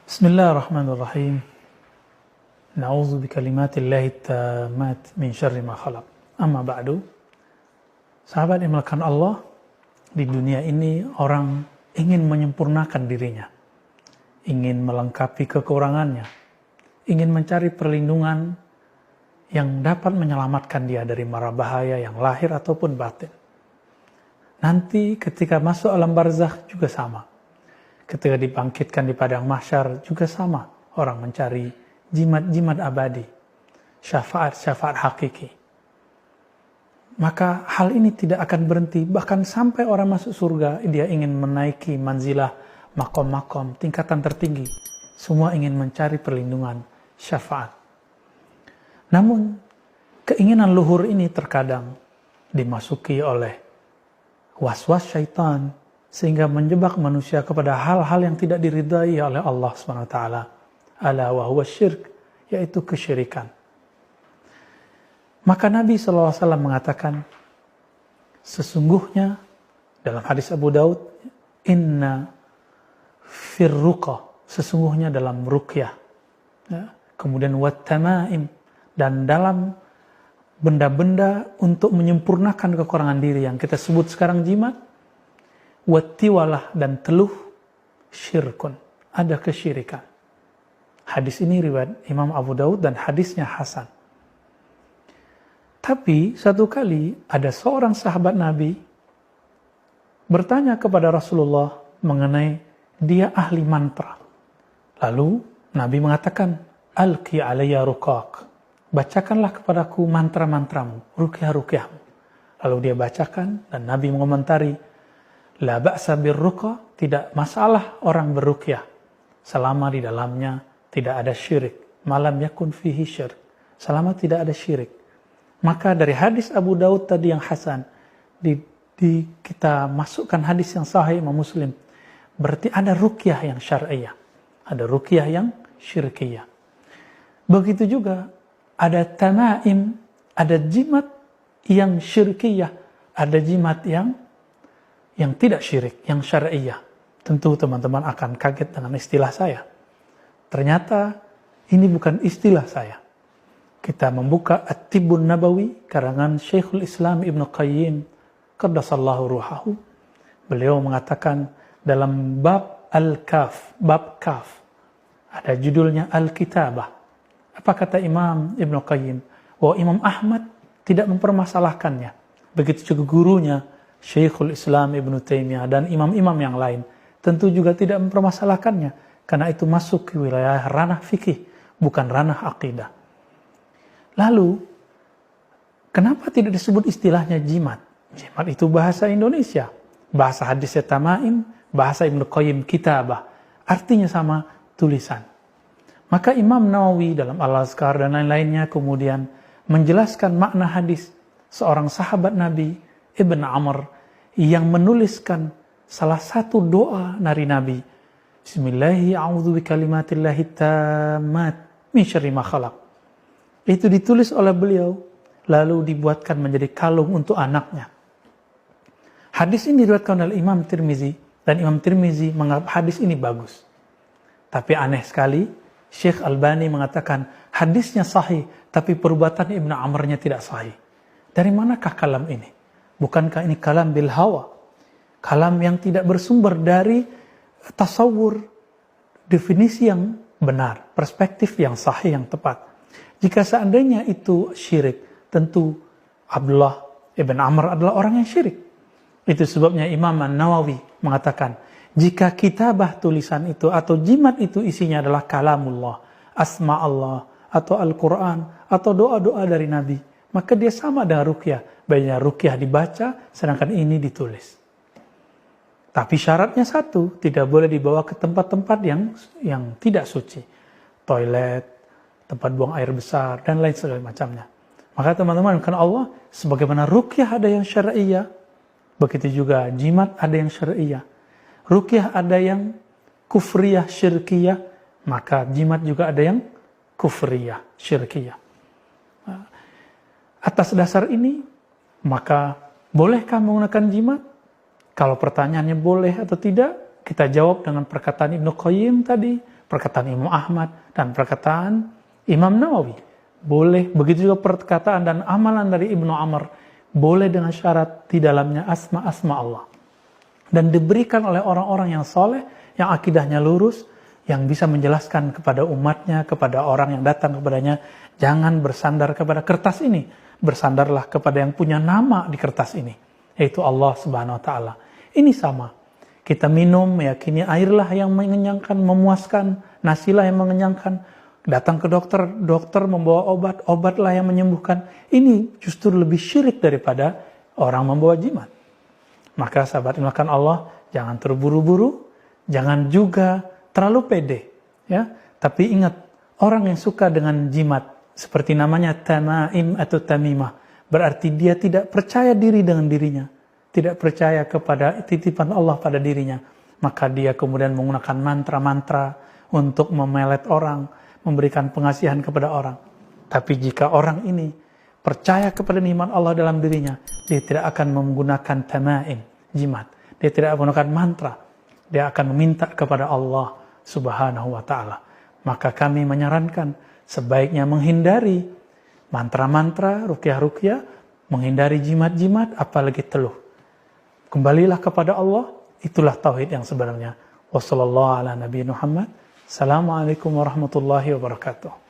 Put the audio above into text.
Bismillahirrahmanirrahim. Na'udzu bikalimatillahi tammat min syarri ma khalaq. Amma ba'du. Sahabat yang dimuliakan Allah, di dunia ini orang ingin menyempurnakan dirinya, ingin melengkapi kekurangannya, ingin mencari perlindungan yang dapat menyelamatkan dia dari mara bahaya yang lahir ataupun batin. Nanti ketika masuk alam barzakh juga sama. Ketika dibangkitkan di padang mahsyar juga sama. Orang mencari jimat-jimat abadi, syafaat-syafaat hakiki. Maka hal ini tidak akan berhenti. Bahkan sampai orang masuk surga, dia ingin menaiki manzilah, makom-makom, tingkatan tertinggi. Semua ingin mencari perlindungan, syafaat. Namun, keinginan luhur ini terkadang dimasuki oleh was-was syaitan, sehingga menjebak manusia kepada hal-hal yang tidak diridai oleh Allah SWT. Ala wa huwa syirk, yaitu kesyirikan. Maka Nabi SAW mengatakan, sesungguhnya dalam hadis Abu Daud, inna firruqa, sesungguhnya dalam ruqyah, ya, kemudian wattamaim, dan dalam benda-benda untuk menyempurnakan kekurangan diri yang kita sebut sekarang jimat, wattiwalah dan teluh, syirkun, ada kesyirikan. Hadis ini riwayat Imam Abu Daud dan hadisnya hasan. Tapi satu kali ada seorang sahabat Nabi bertanya kepada Rasulullah mengenai dia ahli mantra. Lalu Nabi mengatakan, alqi alayya ruqaq, bacakanlah kepadaku mantra-mantramu, ruqyah-ruqyahmu. Lalu dia bacakan dan Nabi mengomentari, la ba'sa birruqa, tidak masalah orang berruqyah selama di dalamnya tidak ada syirik, malam yakun fihi syirk, selama tidak ada syirik. Maka dari hadis Abu Daud tadi yang hasan, kita masukkan hadis yang sahih Imam Muslim, berarti ada ruqyah yang syar'iyah, ada ruqyah yang syirkiyah. Begitu juga ada tamaim, ada jimat yang syirkiyah, ada jimat yang tidak syirik, yang syar'iyah. Tentu teman-teman akan kaget dengan istilah saya. Ternyata ini bukan istilah saya. Kita membuka At-Tibbun Nabawi, karangan Syekhul Islam Ibnu Qayyim, qaddasallahu ruhahu. Beliau mengatakan dalam bab Al-Kaf, bab Kaf, ada judulnya Al-Kitabah. Apa kata Imam Ibnu Qayyim? Bahwa Imam Ahmad tidak mempermasalahkannya. Begitu juga gurunya, Syekhul Islam Ibnu Taimiyah dan imam-imam yang lain tentu juga tidak mempermasalahkannya, karena itu masuk ke wilayah ranah fikih, bukan ranah akidah. Lalu, kenapa tidak disebut istilahnya jimat? Jimat itu bahasa Indonesia, bahasa hadisnya tamaim, bahasa Ibnu Qayyim kitabah, artinya sama, tulisan. Maka Imam Nawawi dalam Al-Azkar dan lain-lainnya kemudian menjelaskan makna hadis seorang sahabat Nabi, Ibn Amr, yang menuliskan salah satu doa dari Nabi. Bismillahi a'udzu bikalimatillahi tammat min syarri ma khalaq. Itu ditulis oleh beliau, lalu dibuatkan menjadi kalung untuk anaknya. Hadis ini diriwayatkan oleh Imam Tirmizi, dan Imam Tirmizi menganggap hadis ini bagus. Tapi aneh sekali, Syekh Albani mengatakan hadisnya sahih, tapi perbuatan Ibn Amrnya tidak sahih. Dari manakah kalam ini? Bukankah ini kalam bil hawa? Kalam yang tidak bersumber dari tasawur, definisi yang benar, perspektif yang sahih, yang tepat. Jika seandainya itu syirik, tentu Abdullah ibn Amr adalah orang yang syirik. Itu sebabnya Imam An-Nawawi mengatakan, jika kitabah tulisan itu atau jimat itu isinya adalah kalamullah, asma Allah, atau Al-Quran, atau doa-doa dari Nabi, maka dia sama dengan ruqyah. Banyak ruqyah dibaca, sedangkan ini ditulis. Tapi syaratnya satu, tidak boleh dibawa ke tempat-tempat yang tidak suci. Toilet, tempat buang air besar, dan lain sebagainya macamnya. Maka teman-teman, karena Allah, sebagaimana ruqyah ada yang syar'iyah, begitu juga jimat ada yang syar'iyah. Ruqyah ada yang kufriyah, syirkiyah, maka jimat juga ada yang kufriyah, syirkiyah. Atas dasar ini, maka bolehkah menggunakan jimat? Kalau pertanyaannya boleh atau tidak, kita jawab dengan perkataan Ibnu Qayyim tadi, perkataan Imam Ahmad dan perkataan Imam Nawawi. Boleh, begitu juga perkataan dan amalan dari Ibnu Amr, boleh dengan syarat di dalamnya asma-asma Allah. Dan diberikan oleh orang-orang yang soleh, yang akidahnya lurus, yang bisa menjelaskan kepada umatnya, kepada orang yang datang kepadanya, jangan bersandar kepada kertas ini, bersandarlah kepada yang punya nama di kertas ini, yaitu Allah Subhanahu wa Ta'ala. Ini sama. Kita minum, meyakini airlah yang mengenyangkan, memuaskan, nasilah yang mengenyangkan. Datang ke dokter, dokter membawa obat, obatlah yang menyembuhkan. Ini justru lebih syirik daripada orang membawa jimat. Maka sahabat dimakan Allah, jangan terburu-buru, jangan juga terlalu pede. Ya, tapi ingat, orang yang suka dengan jimat, seperti namanya tamaim atau tamimah, berarti dia tidak percaya diri dengan dirinya, tidak percaya kepada titipan Allah pada dirinya, maka dia kemudian menggunakan mantra-mantra untuk memelet orang, memberikan pengasihan kepada orang. Tapi jika orang ini percaya kepada nikmat Allah dalam dirinya, dia tidak akan menggunakan tamaim, jimat, dia tidak menggunakan mantra, dia akan meminta kepada Allah Subhanahu wa Ta'ala. Maka kami menyarankan sebaiknya menghindari mantra-mantra, ruqyah-ruqyah, menghindari jimat-jimat, apalagi teluh. Kembalilah kepada Allah, itulah tauhid yang sebenarnya. Wassallallahu ala nabiyina Muhammad. Assalamualaikum warahmatullahi wabarakatuh.